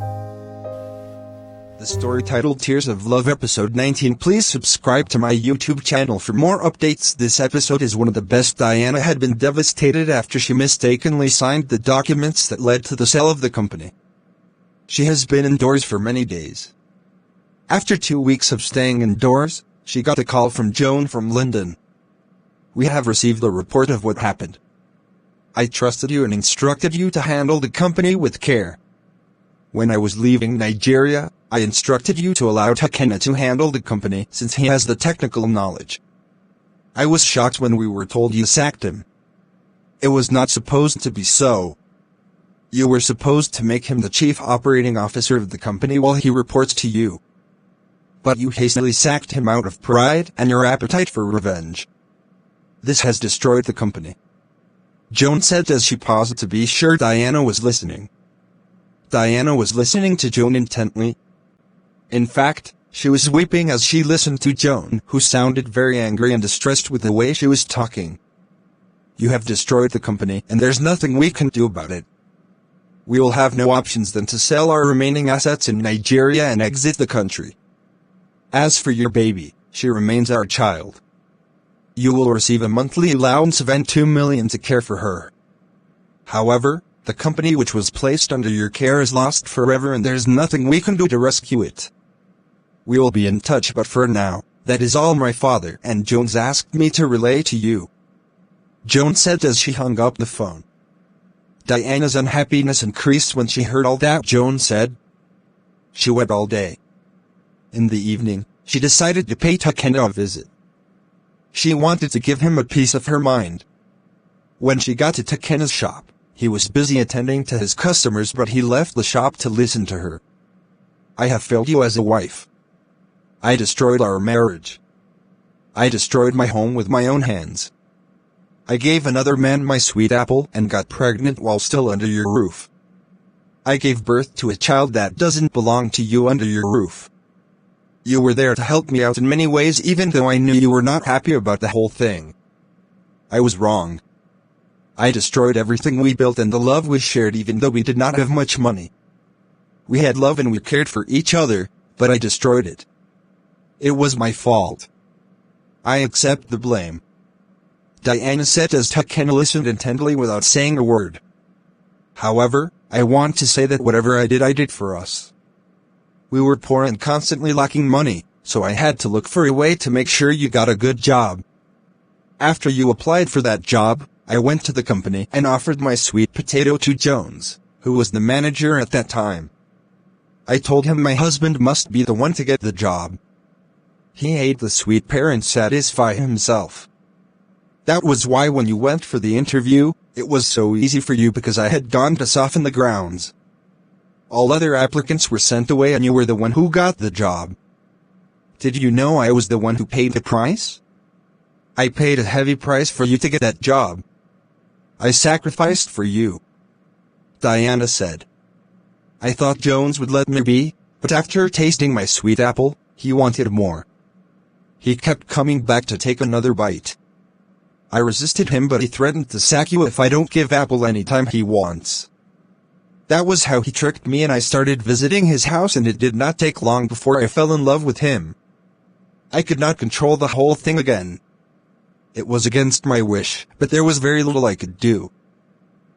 The story titled Tears of Love episode 19. Please subscribe to my YouTube channel for more updates. This episode is one of the best. Diana had been devastated after she mistakenly signed the documents that led to the sale of the company. She has been indoors for many days. After 2 weeks of staying indoors, she got a call from Joan from London. We have received a report of what happened. I trusted you and instructed you to handle the company with care. When I was leaving Nigeria, I instructed you to allow Takena to handle the company since he has the technical knowledge. I was shocked when we were told you sacked him. It was not supposed to be so. You were supposed to make him the chief operating officer of the company while he reports to you. But you hastily sacked him out of pride and your appetite for revenge. This has destroyed the company. Joan said as she paused to be sure Diana was listening. Diana was listening to Joan intently. In fact, she was weeping as she listened to Joan, who sounded very angry and distressed with the way she was talking. You have destroyed the company, and there's nothing we can do about it. We will have no options than to sell our remaining assets in Nigeria and exit the country. As for your baby, she remains our child. You will receive a monthly allowance of $2 million to care for her. However, the company which was placed under your care is lost forever and there's nothing we can do to rescue it. We will be in touch, but for now, that is all my father and Jones asked me to relay to you. Joan said as she hung up the phone. Diana's unhappiness increased when she heard all that Joan said. She wept all day. In the evening, she decided to pay Takena a visit. She wanted to give him a piece of her mind. When she got to Takena's shop, he was busy attending to his customers, but he left the shop to listen to her. I have failed you as a wife. I destroyed our marriage. I destroyed my home with my own hands. I gave another man my sweet apple and got pregnant while still under your roof. I gave birth to a child that doesn't belong to you under your roof. You were there to help me out in many ways even though I knew you were not happy about the whole thing. I was wrong. I destroyed everything we built and the love we shared even though we did not have much money. We had love and we cared for each other, but I destroyed it. It was my fault. I accept the blame. Diana said as Takena listened intently without saying a word. However, I want to say that whatever I did for us. We were poor and constantly lacking money, so I had to look for a way to make sure you got a good job. After you applied for that job, I went to the company and offered my sweet potato to Jones, who was the manager at that time. I told him my husband must be the one to get the job. He ate the sweet pear and satisfy himself. That was why when you went for the interview, it was so easy for you because I had gone to soften the grounds. All other applicants were sent away and you were the one who got the job. Did you know I was the one who paid the price? I paid a heavy price for you to get that job. I sacrificed for you. Diana said. I thought Jones would let me be, but after tasting my sweet apple, he wanted more. He kept coming back to take another bite. I resisted him, but he threatened to sack you if I don't give apple any time he wants. That was how he tricked me and I started visiting his house and it did not take long before I fell in love with him. I could not control the whole thing again. It was against my wish, but there was very little I could do.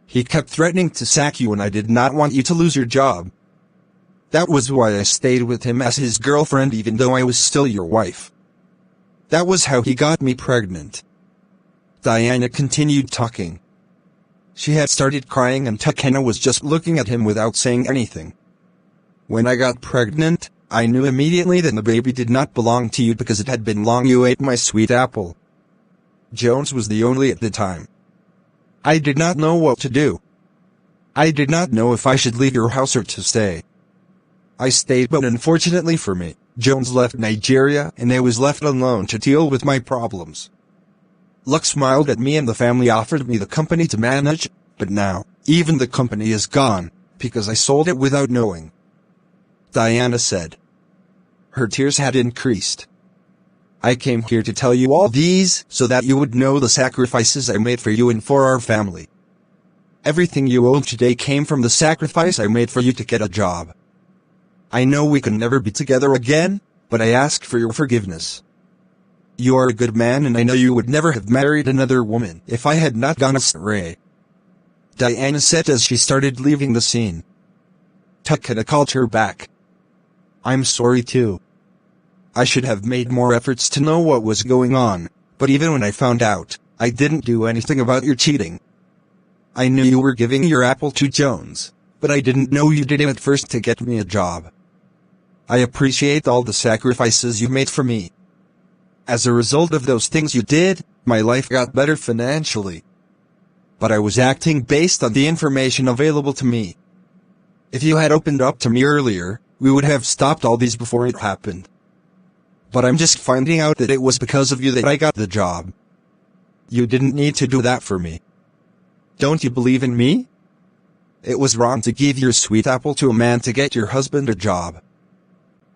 He kept threatening to sack you and I did not want you to lose your job. That was why I stayed with him as his girlfriend even though I was still your wife. That was how he got me pregnant. Diana continued talking. She had started crying and Takena was just looking at him without saying anything. When I got pregnant, I knew immediately that the baby did not belong to you because it had been long you ate my sweet apple. Jones was the only at the time. I did not know what to do. I did not know if I should leave your house or to stay. I stayed, but unfortunately for me, Jones left Nigeria and I was left alone to deal with my problems. Luck smiled at me and the family offered me the company to manage, but now, even the company is gone, because I sold it without knowing. Diana said. Her tears had increased. I came here to tell you all these so that you would know the sacrifices I made for you and for our family. Everything you own today came from the sacrifice I made for you to get a job. I know we can never be together again, but I ask for your forgiveness. You are a good man and I know you would never have married another woman if I had not gone astray. Diana said as she started leaving the scene. Takeda called her back. I'm sorry too. I should have made more efforts to know what was going on, but even when I found out, I didn't do anything about your cheating. I knew you were giving your apple to Jones, but I didn't know you did it at first to get me a job. I appreciate all the sacrifices you made for me. As a result of those things you did, my life got better financially. But I was acting based on the information available to me. If you had opened up to me earlier, we would have stopped all these before it happened. But I'm just finding out that it was because of you that I got the job. You didn't need to do that for me. Don't you believe in me? It was wrong to give your sweet apple to a man to get your husband a job.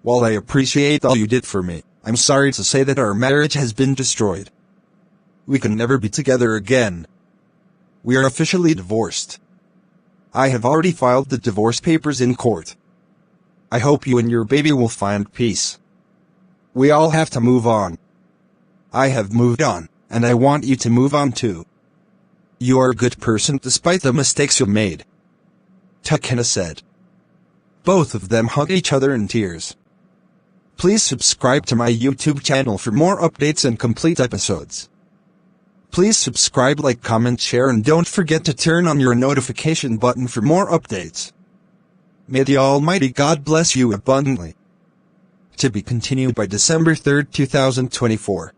While I appreciate all you did for me, I'm sorry to say that our marriage has been destroyed. We can never be together again. We are officially divorced. I have already filed the divorce papers in court. I hope you and your baby will find peace. We all have to move on. I have moved on, and I want you to move on too. You are a good person despite the mistakes you made. Takeda said. Both of them hugged each other in tears. Please subscribe to my YouTube channel for more updates and complete episodes. Please subscribe, like, comment, share, and don't forget to turn on your notification button for more updates. May the Almighty God bless you abundantly. To be continued by December 3rd, 2024.